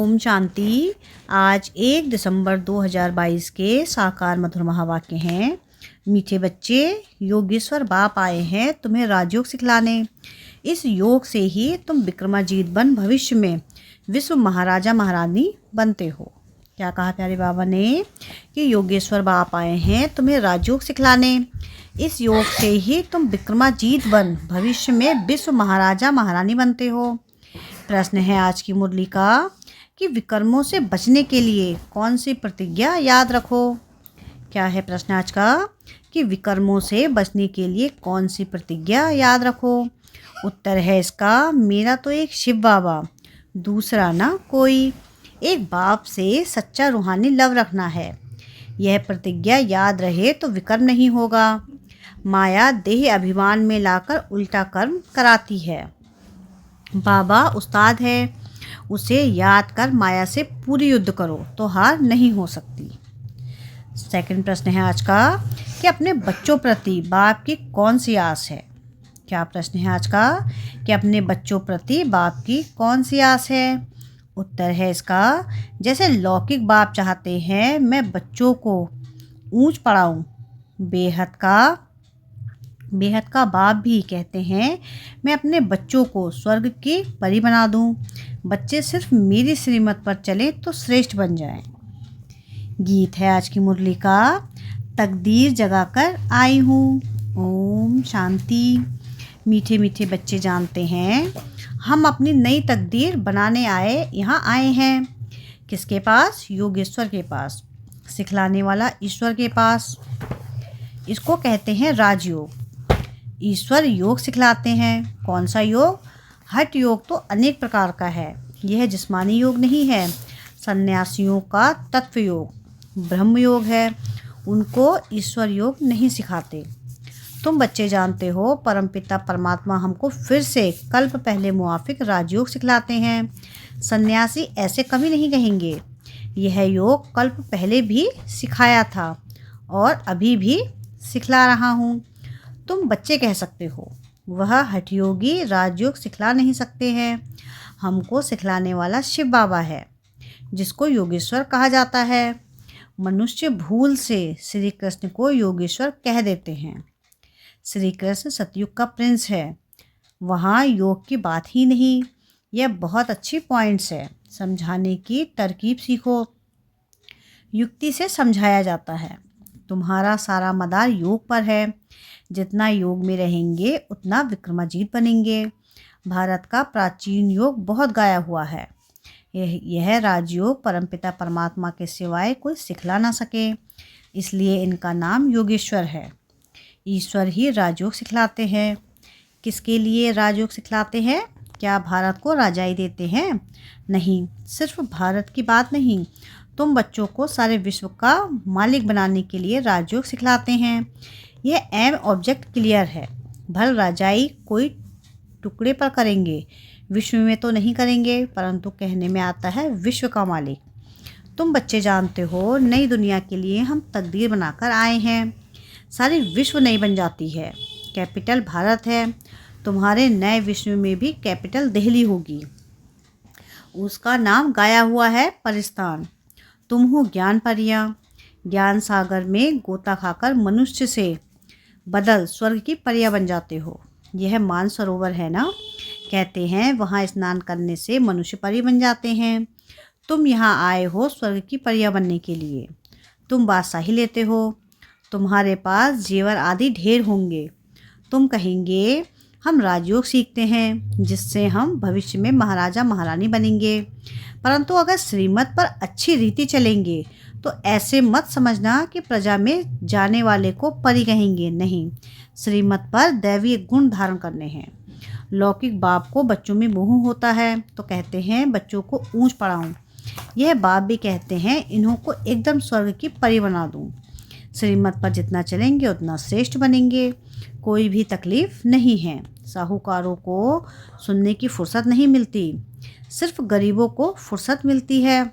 ओम शांति। आज 1 दिसंबर 2022 के साकार मधुर महावाक्य हैं। मीठे बच्चे, योगेश्वर बाप आए हैं तुम्हें राजयोग सिखलाने। इस योग से ही तुम विक्रमाजीत बन भविष्य में विश्व महाराजा महारानी बनते हो। क्या कहा प्यारे बाबा ने कि योगेश्वर बाप आए हैं तुम्हें राजयोग सिखलाने। इस योग से ही तुम विक्रमाजीत बन भविष्य में विश्व महाराजा महारानी बनते हो। प्रश्न है आज की मुरली का कि विकर्मों से बचने के लिए कौन सी प्रतिज्ञा याद रखो। क्या है प्रश्न आज का कि विकर्मों से बचने के लिए कौन सी प्रतिज्ञा याद रखो। उत्तर है इसका मेरा तो एक शिव बाबा, दूसरा ना कोई। एक बाप से सच्चा रूहानी लव रखना है। यह प्रतिज्ञा याद रहे तो विकर्म नहीं होगा। माया देह अभिमान में लाकर उल्टा कर्म कराती है। बाबा उस्ताद है, उसे याद कर माया से पूरी युद्ध करो तो हार नहीं हो सकती। सेकंड प्रश्न है आज का कि अपने बच्चों प्रति बाप की कौन सी आस है। क्या प्रश्न है आज का कि अपने बच्चों प्रति बाप की कौन सी आस है। उत्तर है इसका जैसे लौकिक बाप चाहते हैं मैं बच्चों को ऊंच पढ़ाऊं, बेहद का बाप भी कहते हैं मैं अपने बच्चों को स्वर्ग की परी बना दूं। बच्चे सिर्फ मेरी श्रीमत पर चले तो श्रेष्ठ बन जाएं। गीत है आज की मुरली का तकदीर जगाकर आई हूँ। ओम शांति। मीठे मीठे बच्चे जानते हैं हम अपनी नई तकदीर बनाने यहाँ आए हैं। किसके पास? योगेश्वर के पास, सिखलाने वाला ईश्वर के पास। इसको कहते हैं राजयोग। ईश्वर योग सिखलाते हैं। कौन सा योग? हठ योग तो अनेक प्रकार का है, यह जिस्मानी योग नहीं है। सन्यासियों का तत्व योग ब्रह्म योग है, उनको ईश्वर योग नहीं सिखाते। तुम बच्चे जानते हो परमपिता परमात्मा हमको फिर से कल्प पहले मुआफिक राजयोग सिखलाते हैं। सन्यासी ऐसे कभी नहीं कहेंगे। यह योग कल्प पहले भी सिखाया था और अभी भी सिखला रहा हूँ। तुम बच्चे कह सकते हो वह हठयोगी राजयोग सिखला नहीं सकते हैं। हमको सिखलाने वाला शिव बाबा है जिसको योगेश्वर कहा जाता है। मनुष्य भूल से श्री कृष्ण को योगेश्वर कह देते हैं। श्री कृष्ण सतयुग का प्रिंस है, वहाँ योग की बात ही नहीं। यह बहुत अच्छी पॉइंट्स है, समझाने की तरकीब सीखो। युक्ति से समझाया जाता है। तुम्हारा सारा मदार योग पर है। जितना योग में रहेंगे उतना विक्रमाजीत बनेंगे। भारत का प्राचीन योग बहुत गाया हुआ है। यह राजयोग परमपिता परमात्मा के सिवाय कोई सिखला ना सके, इसलिए इनका नाम योगेश्वर है। ईश्वर ही राजयोग सिखलाते हैं। किसके लिए राजयोग सिखलाते हैं? क्या भारत को राजाई देते हैं? नहीं, सिर्फ भारत की बात नहीं, तुम बच्चों को सारे विश्व का मालिक बनाने के लिए राजयोग सिखलाते हैं। यह एम ऑब्जेक्ट क्लियर है। भल राजाई कोई टुकड़े पर करेंगे, विश्व में तो नहीं करेंगे, परंतु कहने में आता है विश्व का मालिक। तुम बच्चे जानते हो नई दुनिया के लिए हम तकदीर बनाकर आए हैं। सारी विश्व नई बन जाती है। कैपिटल भारत है। तुम्हारे नए विश्व में भी कैपिटल दिल्ली होगी। उसका नाम गाया हुआ है परिस्तान। तुम हो ज्ञान परियां। ज्ञान सागर में गोता खाकर मनुष्य से बदल स्वर्ग की परियां बन जाते हो। यह मानसरोवर है ना, कहते हैं वहाँ स्नान करने से मनुष्य परी बन जाते हैं। तुम यहाँ आए हो स्वर्ग की परियां बनने के लिए। तुम बादशाही लेते हो। तुम्हारे पास जेवर आदि ढेर होंगे। तुम कहेंगे हम राजयोग सीखते हैं जिससे हम भविष्य में महाराजा महारानी बनेंगे, परंतु अगर श्रीमत पर अच्छी रीति चलेंगे तो ऐसे मत समझना कि प्रजा में जाने वाले को परी कहेंगे। नहीं, श्रीमत पर दैवीय गुण धारण करने हैं। लौकिक बाप को बच्चों में मोह होता है तो कहते हैं बच्चों को ऊंच पढ़ाऊं। यह बाप भी कहते हैं इन्हों को एकदम स्वर्ग की परी बना दूं। श्रीमत पर जितना चलेंगे उतना श्रेष्ठ बनेंगे। कोई भी तकलीफ नहीं है। साहूकारों को सुनने की फुर्सत नहीं मिलती, सिर्फ गरीबों को फुर्सत मिलती है।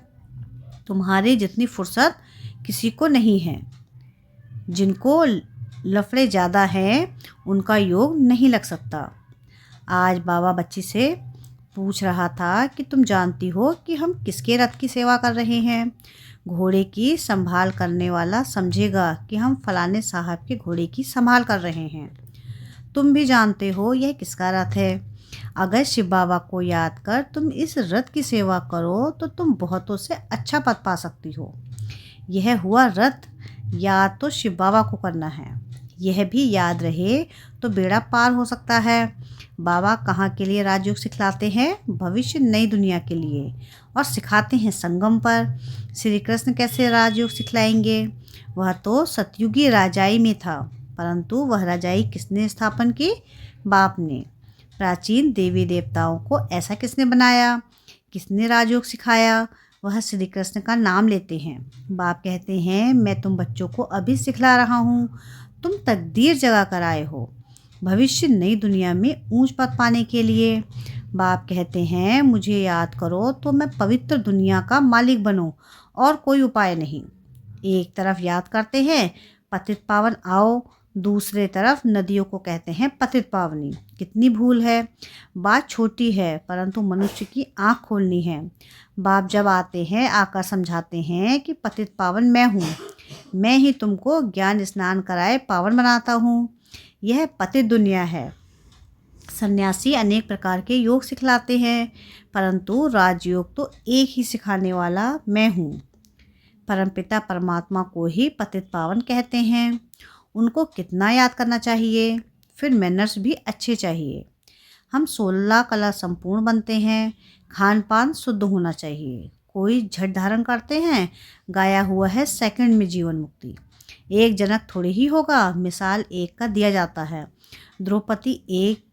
तुम्हारे जितनी फुर्सत किसी को नहीं है। जिनको लफड़े ज़्यादा हैं उनका योग नहीं लग सकता। आज बाबा बच्ची से पूछ रहा था कि तुम जानती हो कि हम किसके रथ की सेवा कर रहे हैं। घोड़े की संभाल करने वाला समझेगा कि हम फलाने साहब के घोड़े की संभाल कर रहे हैं। तुम भी जानते हो यह किसका रथ है। अगर शिव बाबा को याद कर तुम इस रथ की सेवा करो तो तुम बहुतों से अच्छा पद पा सकती हो। यह हुआ रथ, याद तो शिव बाबा को करना है। यह भी याद रहे तो बेड़ा पार हो सकता है। बाबा कहाँ के लिए राजयोग सिखलाते हैं? भविष्य नई दुनिया के लिए, और सिखाते हैं संगम पर। श्री कृष्ण कैसे राजयोग सिखलाएंगे? वह तो सतयुगी राजाई में था, परंतु वह राजाई किसने स्थापन की? बाप ने। प्राचीन देवी देवताओं को ऐसा किसने बनाया? किसने राजयोग सिखाया? वह श्री कृष्ण का नाम लेते हैं। बाप कहते हैं मैं तुम बच्चों को अभी सिखला रहा हूँ, तुम तकदीर जगा कर आए हो भविष्य नई दुनिया में ऊंच पद पाने के लिए। बाप कहते हैं मुझे याद करो तो मैं पवित्र दुनिया का मालिक बनूं, और कोई उपाय नहीं। एक तरफ याद करते हैं पतित पावन आओ, दूसरे तरफ नदियों को कहते हैं पतित पावनी। कितनी भूल है। बात छोटी है परंतु मनुष्य की आँख खोलनी है। बाप जब आते हैं आकर समझाते हैं कि पतित पावन मैं हूँ, मैं ही तुमको ज्ञान स्नान कराए पावन बनाता हूँ। यह पतित दुनिया है। सन्यासी अनेक प्रकार के योग सिखलाते हैं, परंतु राजयोग तो एक ही सिखाने वाला मैं हूँ। परमपिता परमात्मा को ही पतित पावन कहते हैं। उनको कितना याद करना चाहिए? फिर मैनर्स भी अच्छे चाहिए। हम 16 कला संपूर्ण बनते हैं। खान पान शुद्ध होना चाहिए। कोई झट धारण करते हैं, गाया हुआ है सेकंड में जीवन मुक्ति। एक जनक थोड़ी ही होगा, मिसाल एक का दिया जाता है। द्रौपदी एक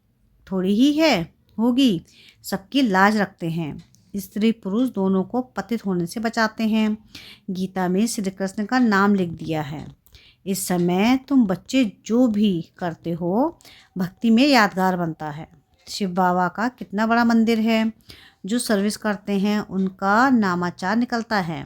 थोड़ी ही है होगी, सबकी लाज रखते हैं। स्त्री पुरुष दोनों को पतित होने से बचाते हैं। गीता में श्री कृष्ण का नाम लिख दिया है। इस समय तुम बच्चे जो भी करते हो भक्ति में यादगार बनता है। शिव बाबा का कितना बड़ा मंदिर है। जो सर्विस करते हैं उनका नामाचार निकलता है।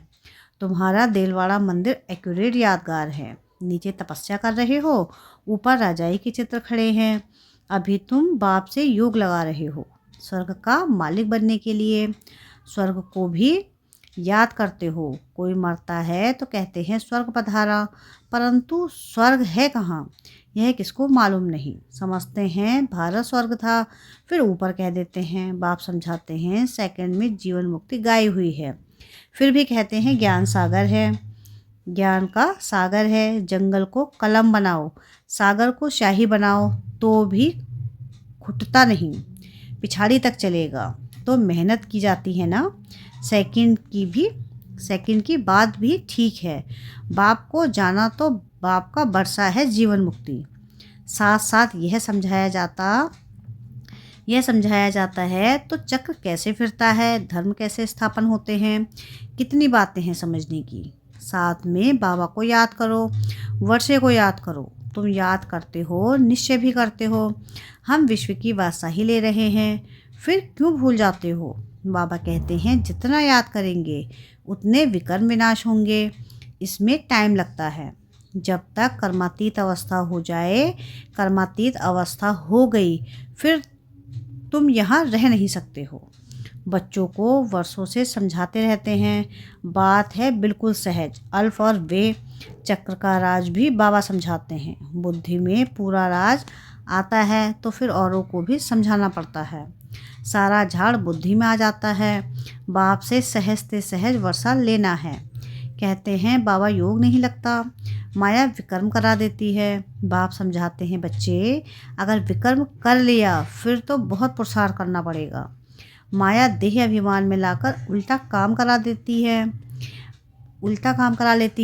तुम्हारा देलवाड़ा मंदिर एक्यूरेट यादगार है। नीचे तपस्या कर रहे हो, ऊपर राजाई के चित्र खड़े हैं। अभी तुम बाप से योग लगा रहे हो स्वर्ग का मालिक बनने के लिए। स्वर्ग को भी याद करते हो। कोई मरता है तो कहते हैं स्वर्ग पधारा, परंतु स्वर्ग है कहाँ यह किसको मालूम नहीं। समझते हैं भारत स्वर्ग था, फिर ऊपर कह देते हैं। बाप समझाते हैं सेकंड में जीवन मुक्ति गाई हुई है, फिर भी कहते हैं ज्ञान सागर है। ज्ञान का सागर है। जंगल को कलम बनाओ, सागर को शाही बनाओ तो भी घुटता नहीं, पिछाड़ी तक चलेगा। तो मेहनत की जाती है ना। सेकंड की बात भी ठीक है। बाप को जाना तो बाप का बरसा है जीवन मुक्ति। साथ साथ यह समझाया जाता है तो चक्र कैसे फिरता है, धर्म कैसे स्थापन होते हैं। कितनी बातें हैं समझने की। साथ में बाबा को याद करो, वर्षे को याद करो। तुम याद करते हो, निश्चय भी करते हो। हम विश्व की बादशाही ले रहे हैं, फिर क्यों भूल जाते हो? बाबा कहते हैं जितना याद करेंगे उतने विकर्म विनाश होंगे। इसमें टाइम लगता है। जब तक कर्मातीत अवस्था हो जाए, कर्मातीत अवस्था हो गई फिर तुम यहाँ रह नहीं सकते हो। बच्चों को वर्षों से समझाते रहते हैं। बात है बिल्कुल सहज। अल्फ और वे चक्र का राज भी बाबा समझाते हैं। बुद्धि में पूरा राज आता है तो फिर औरों को भी समझाना पड़ता है। सारा झाड़ बुद्धि में आ जाता है। बाप से सहज से सहज वर्षा लेना है। कहते हैं बाबा योग नहीं लगता, माया विकर्म करा देती है। बाप समझाते हैं बच्चे अगर विकर्म कर लिया फिर तो बहुत पुरुषार्थ करना पड़ेगा। माया देह अभिमान में लाकर उल्टा काम करा लेती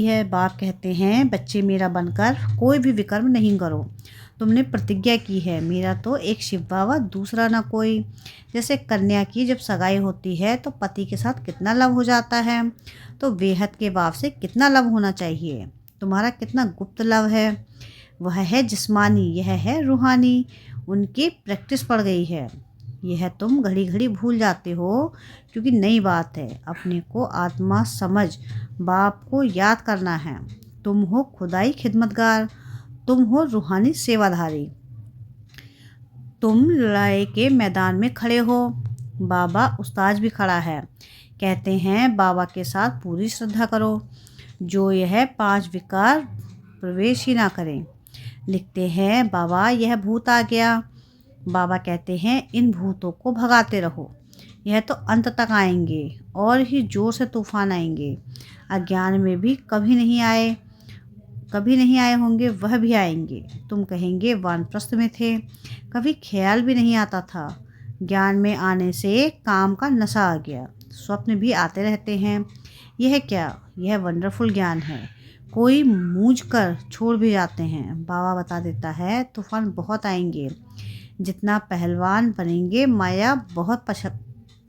है। बाप कहते हैं बच्चे मेरा बनकर कोई भी विकर्म नहीं करो। तुमने प्रतिज्ञा की है, मेरा तो एक शिव बाबा दूसरा ना कोई। जैसे कन्या की जब सगाई होती है तो पति के साथ कितना लव हो जाता है, तो बेहद के बाप से कितना लव होना चाहिए। तुम्हारा कितना गुप्त लव है। वह है जिस्मानी, यह है रूहानी। उनकी प्रैक्टिस पड़ गई है। यह तुम घड़ी घड़ी भूल जाते हो क्योंकि नई बात है। अपने को आत्मा समझ बाप को याद करना है। तुम हो खुदाई खिदमतगार, तुम हो रूहानी सेवाधारी। तुम लड़ाई के मैदान में खड़े हो, बाबा उस्ताद भी खड़ा है। कहते हैं बाबा के साथ पूरी श्रद्धा करो, जो यह 5 विकार प्रवेश ही ना करें। लिखते हैं बाबा यह भूत आ गया। बाबा कहते हैं इन भूतों को भगाते रहो, यह तो अंत तक आएंगे और ही जोर से तूफान आएंगे। अज्ञान में भी कभी नहीं आए होंगे, वह भी आएंगे। तुम कहेंगे वानप्रस्थ में थे, कभी ख्याल भी नहीं आता था। ज्ञान में आने से काम का नशा आ गया, स्वप्न भी आते रहते हैं। यह क्या, यह वंडरफुल ज्ञान है। कोई मूझ कर छोड़ भी जाते हैं। बाबा बता देता है तूफान बहुत आएंगे। जितना पहलवान बनेंगे माया बहुत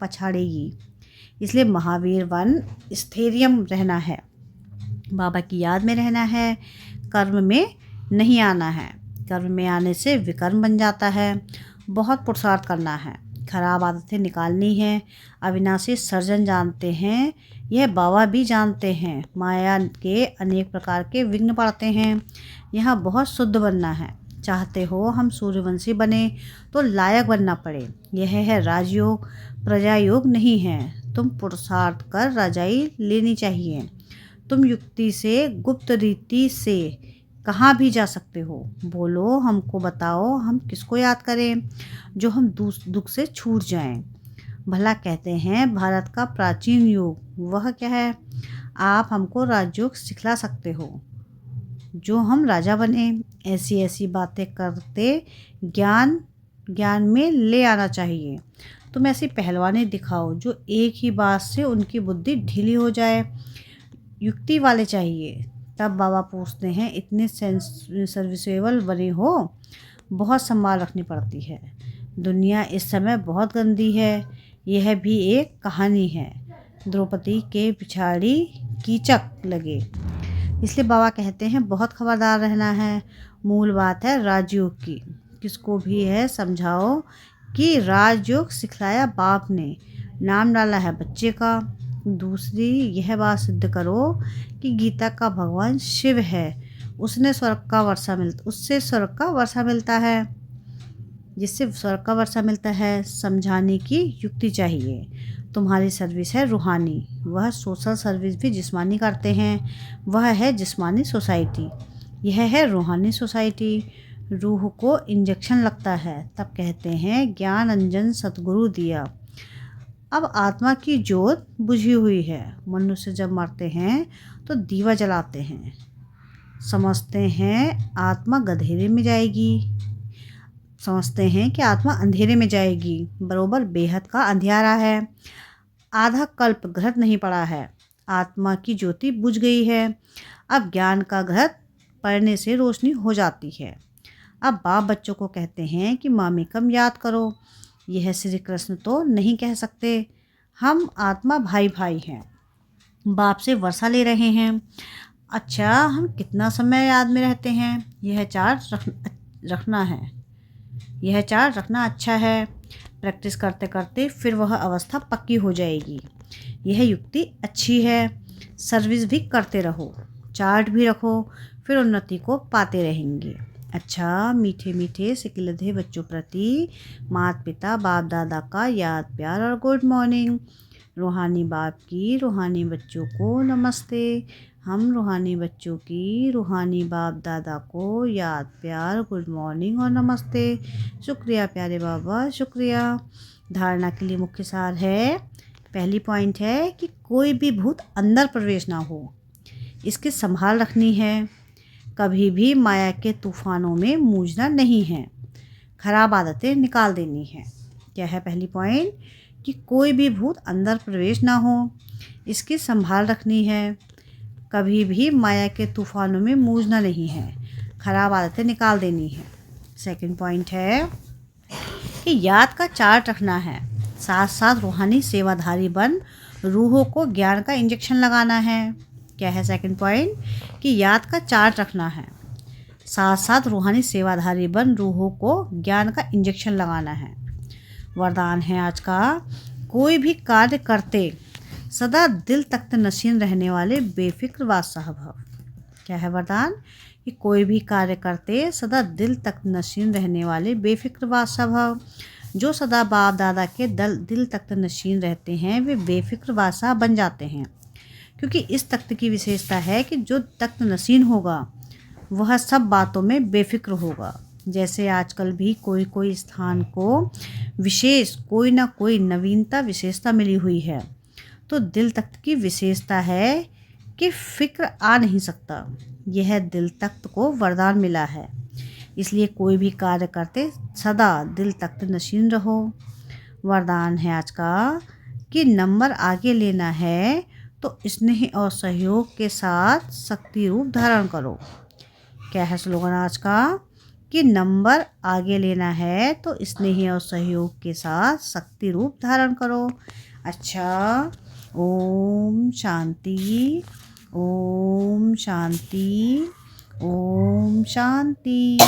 पछाड़ेगी। इसलिए महावीर वन स्थैर्यम रहना है, बाबा की याद में रहना है, कर्म में नहीं आना है। कर्म में आने से विकर्म बन जाता है। बहुत पुरुषार्थ करना है, खराब आदतें निकालनी है। अविनाशी सर्जन जानते हैं, यह बाबा भी जानते हैं। माया के अनेक प्रकार के विघ्न पड़ते हैं। यहाँ बहुत शुद्ध बनना है। चाहते हो हम सूर्यवंशी बने तो लायक बनना पड़े। यह है राजयोग, प्रजा योग नहीं है। तुम पुरुषार्थ कर राजाई लेनी चाहिए। तुम युक्ति से, गुप्त रीति से कहाँ भी जा सकते हो। बोलो हमको बताओ, हम किसको याद करें जो हम दुख से छूट जाएं। भला कहते हैं भारत का प्राचीन योग, वह क्या है? आप हमको राजयोग सिखला सकते हो जो हम राजा बने। ऐसी ऐसी बातें करते ज्ञान में ले आना चाहिए। तुम ऐसी पहलवानी दिखाओ जो एक ही बात से उनकी बुद्धि ढीली हो जाए। युक्ति वाले चाहिए। तब बाबा पूछते हैं इतने सर्विसेबल बने हो? बहुत संभाल रखनी पड़ती है। दुनिया इस समय बहुत गंदी है। यह भी एक कहानी है। द्रौपदी के पिछाड़ी कीचक लगे। इसलिए बाबा कहते हैं बहुत खबरदार रहना है। मूल बात है राजयोग की। किसको भी है समझाओ कि राजयोग सिखलाया बाप ने, नाम डाला है बच्चे का। दूसरी यह बात सिद्ध करो कि गीता का भगवान शिव है, उससे स्वर्ग का वर्षा मिलता है। जिससे स्वर्ग का वर्षा मिलता है। समझाने की युक्ति चाहिए। तुम्हारी सर्विस है रूहानी, वह सोशल सर्विस भी जिस्मानी करते हैं। वह है जिस्मानी सोसाइटी, यह है रूहानी सोसाइटी। रूह को इंजेक्शन लगता है, तब कहते हैं ज्ञान अंजन सतगुरु दिया। अब आत्मा की ज्योत बुझी हुई है। मनुष्य जब मरते हैं तो दीवा जलाते हैं। समझते हैं आत्मा गधेरे में जाएगी, समझते हैं कि आत्मा अंधेरे में जाएगी। बरोबर बेहद का अंधियारा है। आधा कल्प घृत नहीं पड़ा है। आत्मा की ज्योति बुझ गई है। अब ज्ञान का घृत पड़ने से रोशनी हो जाती है। अब बाप बच्चों को कहते हैं कि मामेकम याद करो। यह श्री कृष्ण तो नहीं कह सकते। हम आत्मा भाई भाई हैं, बाप से वर्षा ले रहे हैं। अच्छा, हम कितना समय याद में रहते हैं? यह चार्ट रखना है। यह चार्ट रखना अच्छा है। प्रैक्टिस करते करते फिर वह अवस्था पक्की हो जाएगी। यह युक्ति अच्छी है। सर्विस भी करते रहो, चार्ट भी रखो, फिर उन्नति को पाते रहेंगे। अच्छा, मीठे मीठे सिकिलधे बच्चों प्रति माता पिता बाप दादा का याद प्यार और गुड मॉर्निंग। रूहानी बाप की रूहानी बच्चों को नमस्ते। हम रूहानी बच्चों की रूहानी बाप दादा को याद प्यार गुड मॉर्निंग और नमस्ते। शुक्रिया प्यारे बाबा, शुक्रिया। धारणा के लिए मुख्य सार है। पहली पॉइंट है कि कोई भी भूत अंदर प्रवेश ना हो, इसकी संभाल रखनी है। कभी भी माया के तूफानों में मूझना नहीं है। खराब आदतें निकाल देनी है। क्या है पहली पॉइंट? कि कोई भी भूत अंदर प्रवेश ना हो, इसकी संभाल रखनी है। कभी भी माया के तूफानों में मूझना नहीं है। खराब आदतें निकाल देनी है। सेकंड पॉइंट है कि याद का चार्ट रखना है। साथ साथ रूहानी सेवाधारी बन रूहों को ज्ञान का इंजेक्शन लगाना है। क्या है सेकंड पॉइंट? कि याद का चार्ट रखना है। साथ साथ रूहानी सेवाधारी बन रूहों को ज्ञान का इंजेक्शन लगाना है। वरदान है आज का, कोई भी कार्य करते सदा दिल तख्त नशीन रहने वाले बेफिक्र बादशाह भव। क्या है वरदान? कि कोई भी कार्य करते सदा दिल तख्त नशीन रहने वाले बेफिक्र बादशाह भव। जो सदा बाप दादा के दिल तख्त नशीन रहते हैं वे बेफिक्र बादशाह बन जाते हैं, क्योंकि इस तख्त की विशेषता है कि जो तख्त नशीन होगा वह सब बातों में बेफिक्र होगा। जैसे आजकल भी कोई कोई स्थान को विशेष कोई ना कोई नवीनता विशेषता मिली हुई है, तो दिल तख्त की विशेषता है कि फिक्र आ नहीं सकता। यह दिल तख्त को वरदान मिला है, इसलिए कोई भी कार्य करते सदा दिल तख्त नशीन रहो। वरदान है आज का कि नंबर आगे लेना है तो स्नेह और सहयोग के साथ शक्ति रूप धारण करो। क्या है स्लोगन आज का? कि नंबर आगे लेना है तो स्नेह और सहयोग के साथ शक्ति रूप धारण करो। अच्छा, ओम शांति, ओम शांति, ओम शांति।